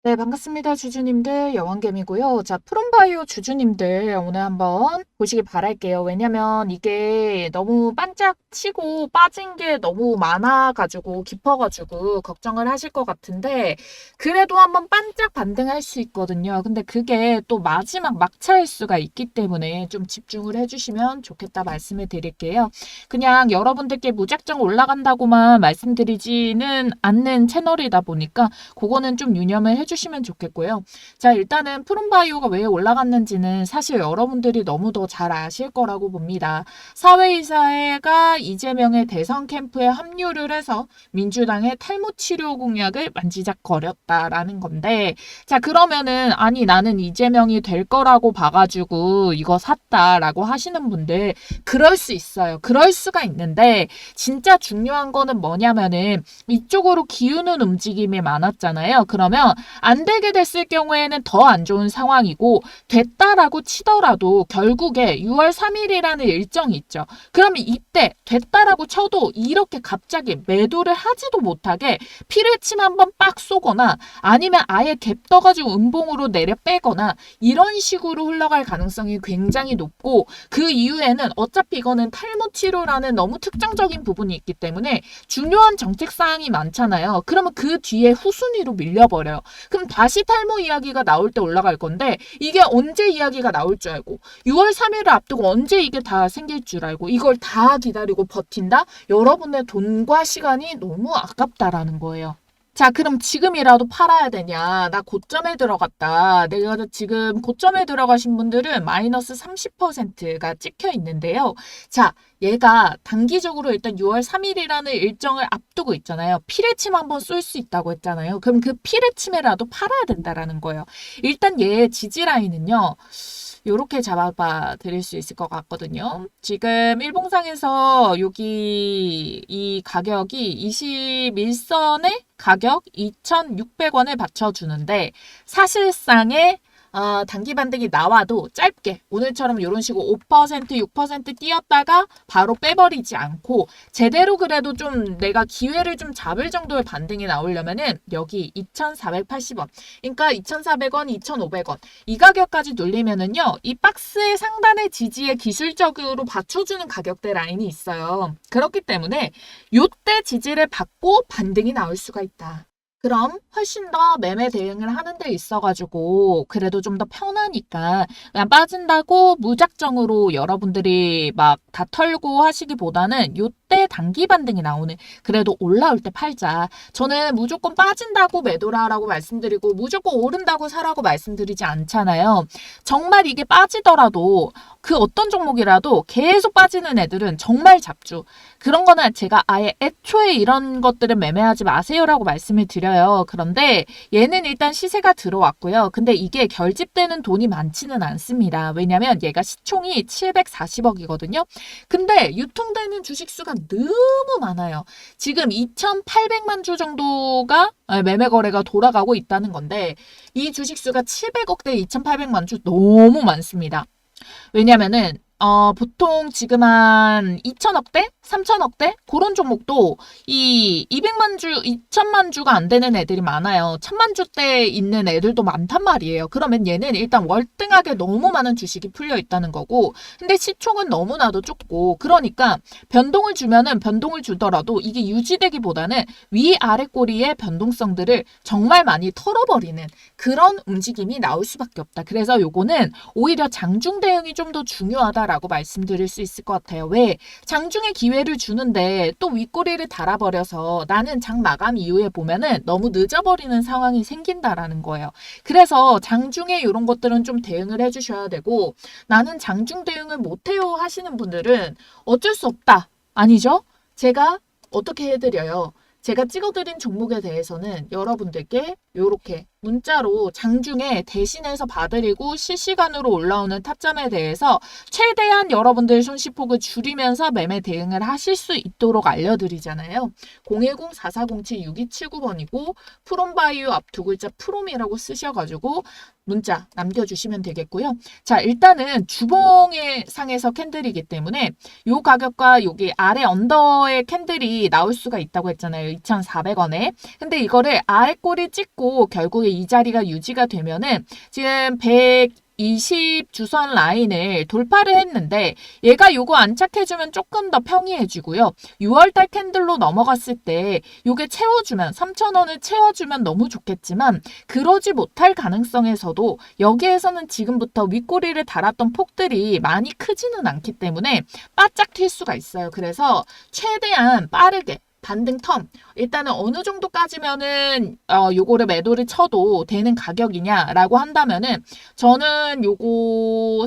네, 반갑습니다. 주주님들, 여왕개미고요. 자, 푸른바이오 주주님들 오늘 한번 보시기 바랄게요. 왜냐면 이게 너무 반짝 치고 빠진 게 너무 많아가지고 깊어가지고 걱정을 하실 것 같은데 그래도 한번 반짝 반등할 수 있거든요. 근데 그게 또 마지막 막차일 수가 있기 때문에 좀 집중을 해주시면 좋겠다 말씀을 드릴게요. 그냥 여러분들께 무작정 올라간다고만 말씀드리지는 않는 채널이다 보니까 그거는 좀 유념을 해주시면 좋겠고요. 자, 일단은 푸른바이오가 왜 올라갔는지는 사실 여러분들이 너무 더 잘 아실 거라고 봅니다. 사회이사회가 이재명의 대선 캠프에 합류를 해서 민주당의 탈모 치료 공약을 만지작거렸다라는 건데, 자, 그러면은 아니 나는 이재명이 될 거라고 봐가지고 이거 샀다라고 하시는 분들 그럴 수 있어요. 그럴 수가 있는데 진짜 중요한 거는 뭐냐면은 이쪽으로 기우는 움직임이 많았잖아요. 그러면 안 되게 됐을 경우에는 더 안 좋은 상황이고 됐다라고 치더라도 결국에 6월 3일이라는 일정이 있죠. 그러면 이때 됐다라고 쳐도 이렇게 갑자기 매도를 하지도 못하게 피뢰침 한번 빡 쏘거나 아니면 아예 갭 떠가지고 음봉으로 내려 빼거나 이런 식으로 흘러갈 가능성이 굉장히 높고 그 이후에는 어차피 이거는 탈모 치료라는 너무 특정적인 부분이 있기 때문에 중요한 정책 사항이 많잖아요. 그러면 그 뒤에 후순위로 밀려버려요. 그럼 다시 탈모 이야기가 나올 때 올라갈 건데 이게 언제 이야기가 나올 줄 알고 6월 3일을 앞두고 언제 이게 다 생길 줄 알고 이걸 다 기다리고 버틴다? 여러분의 돈과 시간이 너무 아깝다라는 거예요. 자, 그럼 지금이라도 팔아야 되냐? 나 고점에 들어갔다. 내가 지금 고점에 들어가신 분들은 마이너스 30%가 찍혀 있는데요. 자, 얘가 단기적으로 일단 6월 3일이라는 일정을 앞두고 있잖아요. 피뢰침 한번 쏠 수 있다고 했잖아요. 그럼 그 피뢰침에라도 팔아야 된다라는 거예요. 일단 얘의 지지 라인은요. 요렇게 잡아봐 드릴 수 있을 것 같거든요. 지금 일봉상에서 여기 이 가격이 21선의 가격 2,600원을 받쳐주는데 사실상의 단기 반등이 나와도 짧게 오늘처럼 이런 식으로 5%, 6% 뛰었다가 바로 빼버리지 않고 제대로 그래도 좀 내가 기회를 좀 잡을 정도의 반등이 나오려면은 여기 2,480원 그러니까 2,400원, 2,500원 이 가격까지 눌리면은요 이 박스의 상단의 지지에 기술적으로 받쳐주는 가격대 라인이 있어요. 그렇기 때문에 요때 지지를 받고 반등이 나올 수가 있다. 그럼 훨씬 더 매매 대응을 하는 데 있어가지고 그래도 좀 더 편하니까 그냥 빠진다고 무작정으로 여러분들이 막 다 털고 하시기보다는 요때 단기 반등이 나오는 그래도 올라올 때 팔자. 저는 무조건 빠진다고 매도라 하라고 말씀드리고 무조건 오른다고 사라고 말씀드리지 않잖아요. 정말 이게 빠지더라도 그 어떤 종목이라도 계속 빠지는 애들은 정말 잡주. 그런 거는 제가 아예 애초에 이런 것들은 매매하지 마세요라고 말씀을 드려요. 그런데 얘는 일단 시세가 들어왔고요. 근데 이게 결집되는 돈이 많지는 않습니다. 왜냐면 얘가 시총이 740억이거든요. 근데 유통되는 주식수가 너무 많아요. 지금 2,800만 주 정도가 매매 거래가 돌아가고 있다는 건데 이 주식수가 700억대 2,800만 주 너무 많습니다. 왜냐면은 보통 지금 한 2천억대? 3천억대? 그런 종목도 이 200만 주, 2천만 주가 안 되는 애들이 많아요. 1,000만 주대 있는 애들도 많단 말이에요. 그러면 얘는 일단 월등하게 너무 많은 주식이 풀려 있다는 거고 근데 시총은 너무나도 좁고 그러니까 변동을 주면은 변동을 주더라도 이게 유지되기보다는 위아래 꼬리의 변동성들을 정말 많이 털어버리는 그런 움직임이 나올 수밖에 없다. 그래서 요거는 오히려 장중 대응이 좀 더 중요하다라고 말씀드릴 수 있을 것 같아요. 왜? 장중에 기회를 주는데 또 윗꼬리를 달아버려서 나는 장 마감 이후에 보면은 너무 늦어버리는 상황이 생긴다라는 거예요. 그래서 장중에 이런 것들은 좀 대응을 해주셔야 되고 나는 장중 대응을 못해요 하시는 분들은 어쩔 수 없다. 아니죠? 제가 어떻게 해드려요? 제가 찍어드린 종목에 대해서는 여러분들께 이렇게 문자로 장중에 대신해서 봐드리고 실시간으로 올라오는 타점에 대해서 최대한 여러분들 손실폭을 줄이면서 매매 대응을 하실 수 있도록 알려드리잖아요. 010-4407-6279번이고 프롬바이오 앞 두 글자 프롬이라고 쓰셔가지고 문자 남겨주시면 되겠고요. 자, 일단은 주봉의 상에서 캔들이기 때문에 요 가격과 여기 아래 언더의 캔들이 나올 수가 있다고 했잖아요. 2,400원에. 근데 이거를 아래 꼬리 찍고 결국에 이 자리가 유지가 되면은 지금 120 주선 라인을 돌파를 했는데 얘가 요거 안착해주면 조금 더 평이해지고요. 6월달 캔들로 넘어갔을 때 요게 채워주면 3,000원을 채워주면 너무 좋겠지만 그러지 못할 가능성에서도 여기에서는 지금부터 윗꼬리를 달았던 폭들이 많이 크지는 않기 때문에 바짝 튈 수가 있어요. 그래서 최대한 빠르게 반등 텀 일단은 어느 정도까지면은 요거를 매도를 쳐도 되는 가격이냐라고 한다면은 저는 요거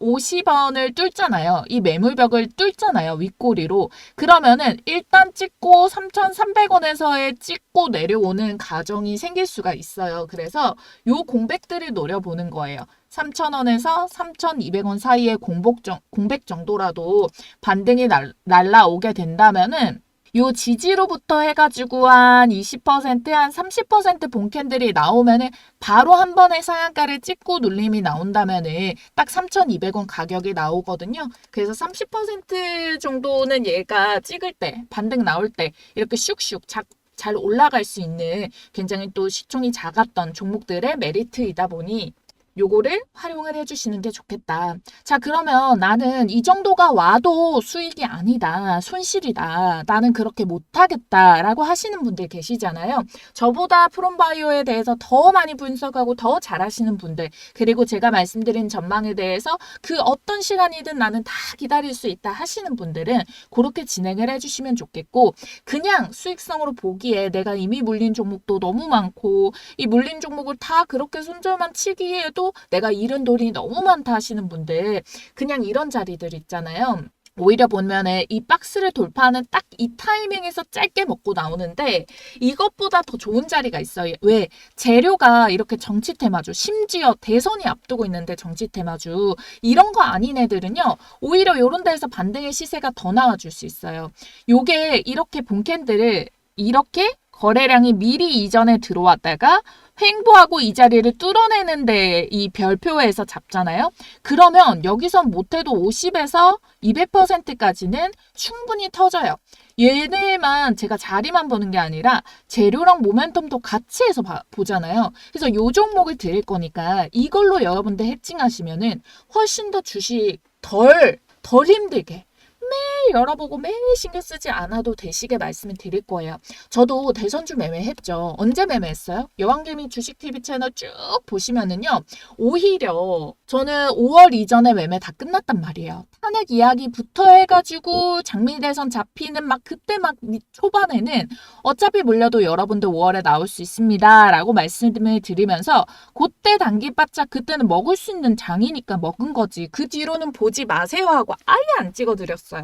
3,050원을 뚫잖아요. 이 매물벽을 뚫잖아요. 윗꼬리로. 그러면은 일단 찍고 3,300원에서의 찍고 내려오는 과정이 생길 수가 있어요. 그래서 요 공백들을 노려보는 거예요. 3,000원에서 3,200원 사이의 공백 정도라도 반등이 날라오게 된다면은 요 지지로부터 해가지고 한 20%, 한 30% 본캔들이 나오면은 바로 한 번에 상한가를 찍고 눌림이 나온다면은 딱 3,200원 가격이 나오거든요. 그래서 30% 정도는 얘가 찍을 때, 반등 나올 때 이렇게 슉슉 잘 올라갈 수 있는 굉장히 또 시총이 작았던 종목들의 메리트이다 보니 요거를 활용을 해주시는 게 좋겠다. 자, 그러면 나는 이 정도가 와도 수익이 아니다. 손실이다. 나는 그렇게 못하겠다. 라고 하시는 분들 계시잖아요. 저보다 프롬바이오에 대해서 더 많이 분석하고 더 잘하시는 분들, 그리고 제가 말씀드린 전망에 대해서 그 어떤 시간이든 나는 다 기다릴 수 있다 하시는 분들은 그렇게 진행을 해주시면 좋겠고, 그냥 수익성으로 보기에 내가 이미 물린 종목도 너무 많고 이 물린 종목을 다 그렇게 손절만 치기에도 내가 잃은 돈이 너무 많다 하시는 분들, 그냥 이런 자리들 있잖아요. 오히려 보면은 이 박스를 돌파하는 딱 이 타이밍에서 짧게 먹고 나오는데 이것보다 더 좋은 자리가 있어요. 왜? 재료가 이렇게 정치 테마주, 심지어 대선이 앞두고 있는데 정치 테마주 이런 거 아닌 애들은요, 오히려 이런 데에서 반등의 시세가 더 나와줄 수 있어요. 요게 이렇게 본캔들을 이렇게 거래량이 미리 이전에 들어왔다가 횡보하고 이 자리를 뚫어내는데 이 별표에서 잡잖아요. 그러면 여기선 못해도 50에서 200%까지는 충분히 터져요. 얘네만 제가 자리만 보는 게 아니라 재료랑 모멘텀도 같이 해서 보잖아요. 그래서 요 종목을 드릴 거니까 이걸로 여러분들 해칭하시면은 훨씬 더 주식 덜 힘들게 매일 열어보고 매일 신경 쓰지 않아도 되시게 말씀을 드릴 거예요. 저도 대선주 매매했죠. 언제 매매했어요? 여왕개미 주식TV 채널 쭉 보시면은요. 오히려 저는 5월 이전에 매매 다 끝났단 말이에요. 탄핵 이야기부터 해가지고 장미대선 잡히는 막 그때 막 초반에는 어차피 물려도 여러분들 5월에 나올 수 있습니다. 라고 말씀을 드리면서 그때 당기바짝 그때는 먹을 수 있는 장이니까 먹은 거지. 그 뒤로는 보지 마세요 하고 아예 안 찍어드렸어요.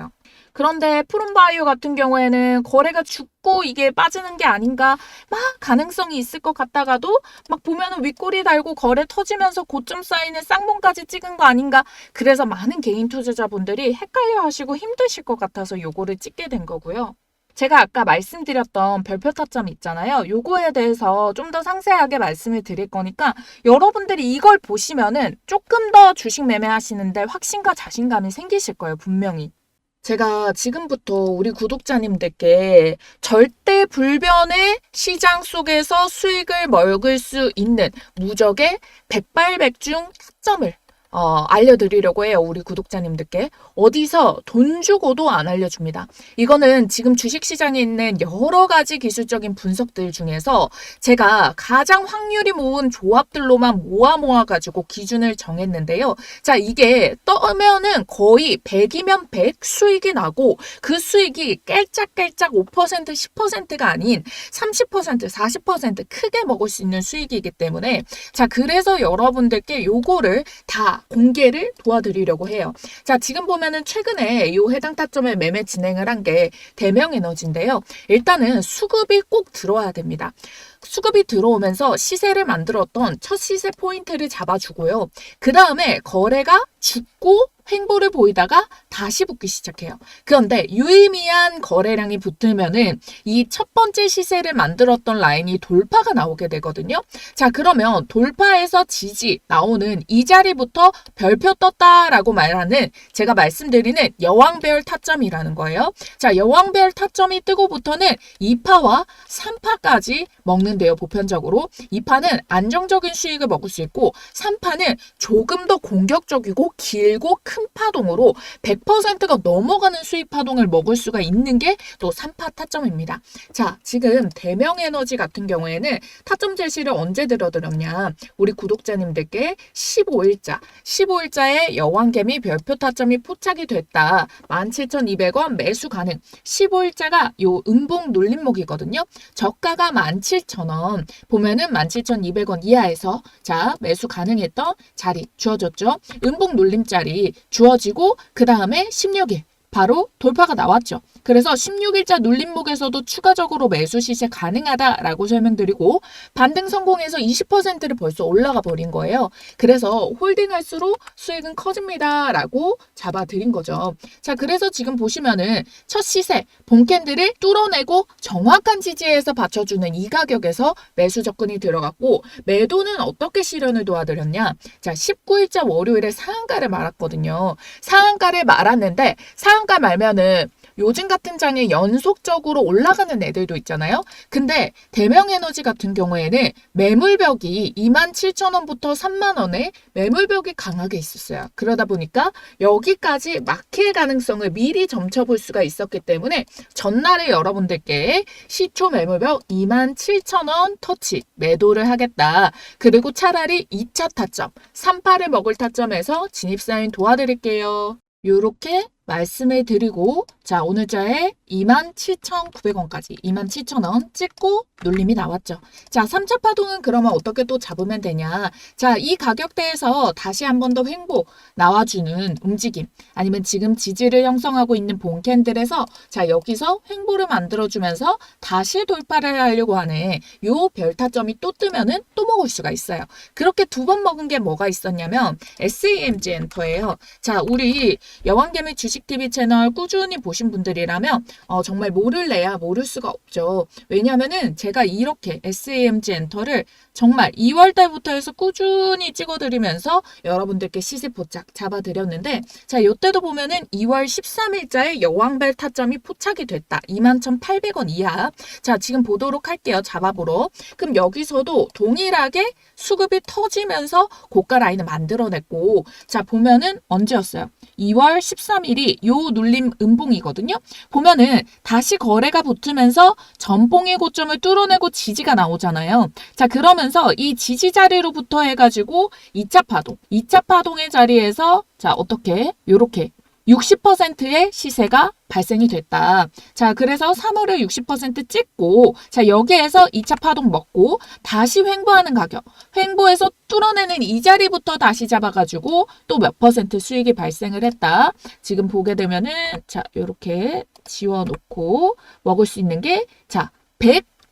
그런데 프롬바이오 같은 경우에는 거래가 죽고 이게 빠지는 게 아닌가 막 가능성이 있을 것 같다가도 막 보면은 윗꼬리 달고 거래 터지면서 고점 사인을 쌍봉까지 찍은 거 아닌가. 그래서 많은 개인 투자자분들이 헷갈려 하시고 힘드실 것 같아서 요거를 찍게 된 거고요. 제가 아까 말씀드렸던 별표 타점 있잖아요. 요거에 대해서 좀 더 상세하게 말씀을 드릴 거니까 여러분들이 이걸 보시면은 조금 더 주식 매매하시는데 확신과 자신감이 생기실 거예요. 분명히. 제가 지금부터 우리 구독자님들께 절대 불변의 시장 속에서 수익을 먹을 수 있는 무적의 백발백중 타점을 알려드리려고 해요. 우리 구독자님들께. 어디서 돈 주고도 안 알려줍니다. 이거는 지금 주식시장에 있는 여러 가지 기술적인 분석들 중에서 제가 가장 확률이 모은 조합들로만 모아가지고 기준을 정했는데요. 자, 이게 떠면은 거의 100이면 100 수익이 나고 그 수익이 깔짝깔짝 5%, 10%가 아닌 30%, 40% 크게 먹을 수 있는 수익이기 때문에 자, 그래서 여러분들께 요거를 다 공개를 도와드리려고 해요. 자, 지금 보면은 최근에 요 해당 타점에 매매 진행을 한 게 대명에너지인데요. 일단은 수급이 꼭 들어와야 됩니다. 수급이 들어오면서 시세를 만들었던 첫 시세 포인트를 잡아주고요. 그 다음에 거래가 죽고 횡보를 보이다가 다시 붙기 시작해요. 그런데 유의미한 거래량이 붙으면은 이 첫 번째 시세를 만들었던 라인이 돌파가 나오게 되거든요. 자, 그러면 돌파에서 지지 나오는 이 자리부터 별표 떴다라고 말하는 제가 말씀드리는 여왕배열 타점이라는 거예요. 자, 여왕배열 타점이 뜨고부터는 2파와 3파까지 먹는데요. 보편적으로 2파는 안정적인 수익을 먹을 수 있고 3파는 조금 더 공격적이고 길고 큰 파동으로 100%가 넘어가는 수익 파동을 먹을 수가 있는 게 또 3파 타점입니다. 자, 지금 대명에너지 같은 경우에는 타점 제시를 언제 들어드렸냐, 우리 구독자님들께 15일자에 여왕개미 별표 타점이 포착이 됐다. 17,200원 매수 가능. 15일자가 요 음봉 눌림목이거든요. 저가가 17,000원. 보면은 17,200원 이하에서 자, 매수 가능했던 자리 주어졌죠. 음봉 눌림자리 주어지고 그 다음에 16일 바로 돌파가 나왔죠. 그래서 16일자 눌림목에서도 추가적으로 매수 시세 가능하다라고 설명드리고 반등 성공해서 20%를 벌써 올라가 버린 거예요. 그래서 홀딩할수록 수익은 커집니다라고 잡아드린 거죠. 자, 그래서 지금 보시면은 첫 시세 본캔들을 뚫어내고 정확한 지지에서 받쳐주는 이 가격에서 매수 접근이 들어갔고 매도는 어떻게 실현을 도와드렸냐. 자, 19일자 월요일에 상한가를 말았거든요. 상한가를 말았는데 상한가 말면은 요즘 같은 장에 연속적으로 올라가는 애들도 있잖아요. 근데 대명에너지 같은 경우에는 매물벽이 27,000원부터 30,000원에 매물벽이 강하게 있었어요. 그러다 보니까 여기까지 막힐 가능성을 미리 점쳐볼 수가 있었기 때문에 전날에 여러분들께 시초 매물벽 27,000원 터치 매도를 하겠다. 그리고 차라리 2차 타점, 3파를 먹을 타점에서 진입사인 도와드릴게요. 요렇게 말씀을 드리고 자, 오늘자에 27,900원까지 27,000원 찍고 눌림이 나왔죠. 자, 3차 파동은 그러면 어떻게 또 잡으면 되냐. 자, 이 가격대에서 다시 한 번 더 횡보 나와주는 움직임 아니면 지금 지지를 형성하고 있는 본캔들에서 자, 여기서 횡보를 만들어주면서 다시 돌파를 하려고 하는 요 별타점이 또 뜨면은 또 먹을 수가 있어요. 그렇게 두 번 먹은 게 뭐가 있었냐면 SAMG 엔터예요. 자, 우리 여왕개미 주식TV 채널 꾸준히 보신 분들이라면 정말 모를래야 모를 수가 없죠. 왜냐면은 제가 이렇게 SAMG 엔터를 정말 2월 달부터 해서 꾸준히 찍어드리면서 여러분들께 시세 포착 잡아드렸는데 자, 이때도 보면은 2월 13일자에 여왕벨 타점이 포착이 됐다. 21,800원 이하. 자, 지금 보도록 할게요. 잡아보러. 그럼 여기서도 동일하게 수급이 터지면서 고가 라인을 만들어냈고 자, 보면은 언제였어요? 2월 13일이 요 눌림 음봉이거든요. 보면은 다시 거래가 붙으면서 전봉의 고점을 뚫어내고 지지가 나오잖아요. 자, 그러면서 이 지지 자리로부터 해가지고 2차 파동, 2차 파동의 자리에서 자, 어떻게? 요렇게 60%의 시세가 발생이 됐다. 자, 그래서 3월에 60% 찍고 자, 여기에서 2차 파동 먹고 다시 횡보하는 가격. 횡보해서 뚫어내는 이 자리부터 다시 잡아가지고 또 몇 퍼센트 수익이 발생을 했다. 지금 보게 되면은 자, 요렇게 지워놓고 먹을 수 있는 게 자,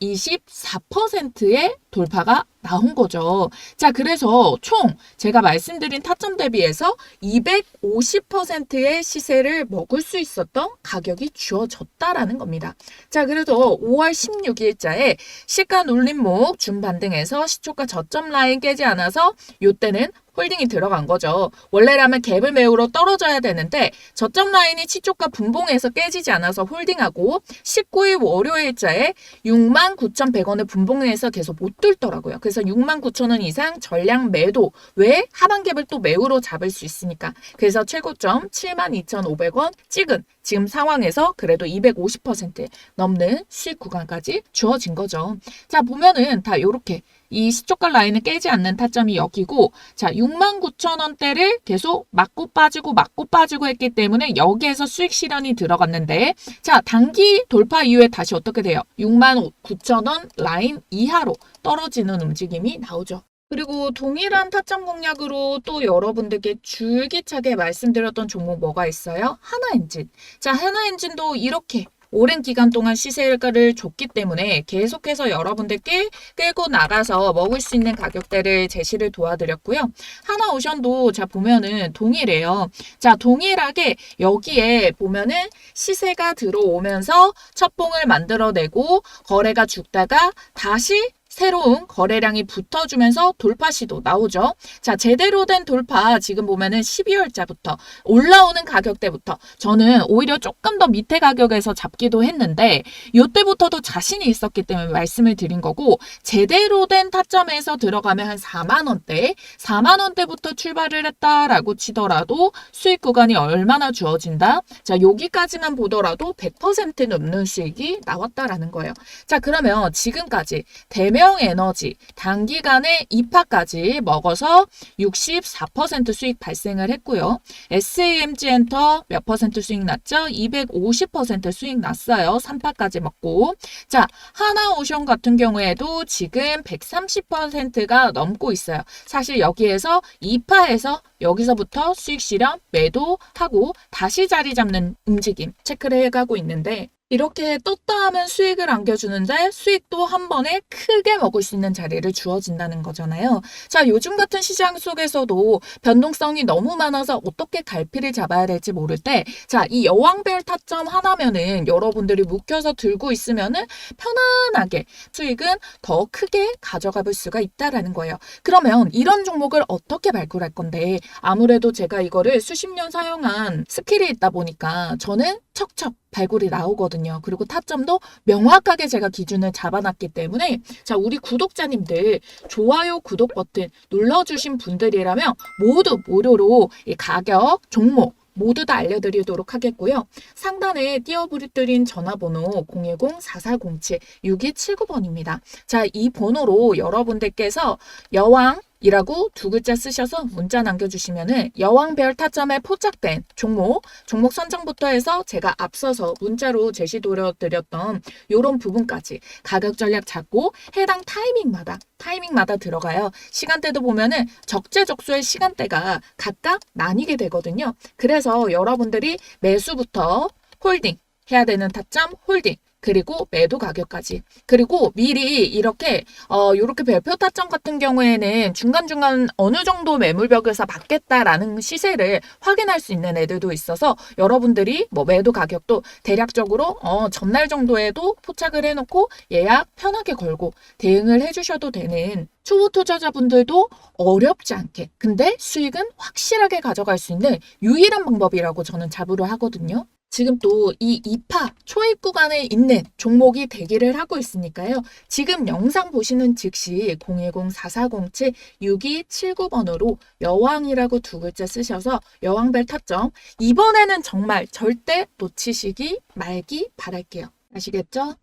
124%의 돌파가 나온 거죠. 자, 그래서 총 제가 말씀드린 타점 대비해서 250%의 시세를 먹을 수 있었던 가격이 주어졌다라는 겁니다. 자, 그래서 5월 16일자에 시가 눌림목 준반등해서 시초가 저점 라인 깨지 않아서 요때는 홀딩이 들어간 거죠. 원래라면 갭을 메우러 떨어져야 되는데 저점 라인이 시초가 분봉에서 깨지지 않아서 홀딩하고 19일 월요일자에 69,100원을 분봉에서 계속 못 뚫더라고요. 그래서 69,000원 이상 전량 매도. 왜? 하방 갭을 또 매우로 잡을 수 있으니까. 그래서 최고점 72,500원 찍은 지금 상황에서 그래도 250% 넘는 수익 구간까지 주어진 거죠. 자, 보면은 다 요렇게 이 시초가 라인을 깨지 않는 타점이 여기고 자, 69,000원대를 계속 맞고 빠지고 했기 때문에 여기에서 수익 실현이 들어갔는데 자, 단기 돌파 이후에 다시 어떻게 돼요? 69,000원 라인 이하로 떨어지는 움직임이 나오죠. 그리고 동일한 타점 공략으로 또 여러분들께 줄기차게 말씀드렸던 종목 뭐가 있어요? 하나엔진. 자, 하나엔진도 이렇게 오랜 기간 동안 시세를 줬기 때문에 계속해서 여러분들께 끌고 나가서 먹을 수 있는 가격대를 제시를 도와드렸고요. 하나오션도 자 보면은 동일해요. 자 동일하게 여기에 보면은 시세가 들어오면서 첫 봉을 만들어내고 거래가 죽다가 다시 새로운 거래량이 붙어주면서 돌파 시도 나오죠. 자, 제대로 된 돌파 지금 보면은 12월자부터 올라오는 가격대부터 저는 오히려 조금 더 밑에 가격에서 잡기도 했는데 이때부터도 자신이 있었기 때문에 말씀을 드린 거고 제대로 된 타점에서 들어가면 한 4만 원대, 4만 원대부터 출발을 했다라고 치더라도 수익 구간이 얼마나 주어진다? 자, 여기까지만 보더라도 100% 넘는 수익이 나왔다라는 거예요. 자, 그러면 지금까지 대명 에너지 단기간에 2파까지 먹어서 64% 수익 발생을 했고요. SAMG 엔터 몇 퍼센트 수익 났죠? 250% 수익 났어요. 3파까지 먹고. 자, 하나오션 같은 경우에도 지금 130%가 넘고 있어요. 사실 여기에서 2파에서 여기서부터 수익 실현 매도하고 다시 자리 잡는 움직임 체크를 해가고 있는데 이렇게 떴다 하면 수익을 안겨주는데 수익도 한 번에 크게 먹을 수 있는 자리를 주어진다는 거잖아요. 자, 요즘 같은 시장 속에서도 변동성이 너무 많아서 어떻게 갈피를 잡아야 될지 모를 때, 자, 이 여왕별 타점 하나면은 여러분들이 묶여서 들고 있으면은 편안하게 수익은 더 크게 가져가 볼 수가 있다라는 거예요. 그러면 이런 종목을 어떻게 발굴할 건데, 아무래도 제가 이거를 수십 년 사용한 스킬이 있다 보니까 저는 척척 발굴이 나오거든요. 그리고 타점도 명확하게 제가 기준을 잡아놨기 때문에 자 우리 구독자님들 좋아요 구독 버튼 눌러주신 분들이라면 모두 무료로 이 가격 종목 모두 다 알려드리도록 하겠고요. 상단에 띄워드린 전화번호 010-4407-6279번입니다. 자, 이 번호로 여러분들께서 여왕 이라고 두 글자 쓰셔서 문자 남겨주시면은 여왕별 타점에 포착된 종목 선정부터 해서 제가 앞서서 문자로 제시도려드렸던 이런 부분까지 가격 전략 잡고 해당 타이밍마다 들어가요. 시간대도 보면은 적재적소의 시간대가 각각 나뉘게 되거든요. 그래서 여러분들이 매수부터 홀딩 해야 되는 타점 홀딩 그리고 매도 가격까지. 그리고 미리 이렇게 별표 타점 같은 경우에는 중간중간 어느 정도 매물벽에서 받겠다라는 시세를 확인할 수 있는 애들도 있어서 여러분들이 뭐 매도 가격도 대략적으로 전날 정도에도 포착을 해놓고 예약 편하게 걸고 대응을 해주셔도 되는 초보 투자자분들도 어렵지 않게 근데 수익은 확실하게 가져갈 수 있는 유일한 방법이라고 저는 자부를 하거든요. 지금 또 이 2파 초입 구간에 있는 종목이 대기를 하고 있으니까요. 지금 영상 보시는 즉시 010-4407-6279번으로 여왕이라고 두 글자 쓰셔서 여왕별 타점 이번에는 정말 절대 놓치시기 말기 바랄게요. 아시겠죠?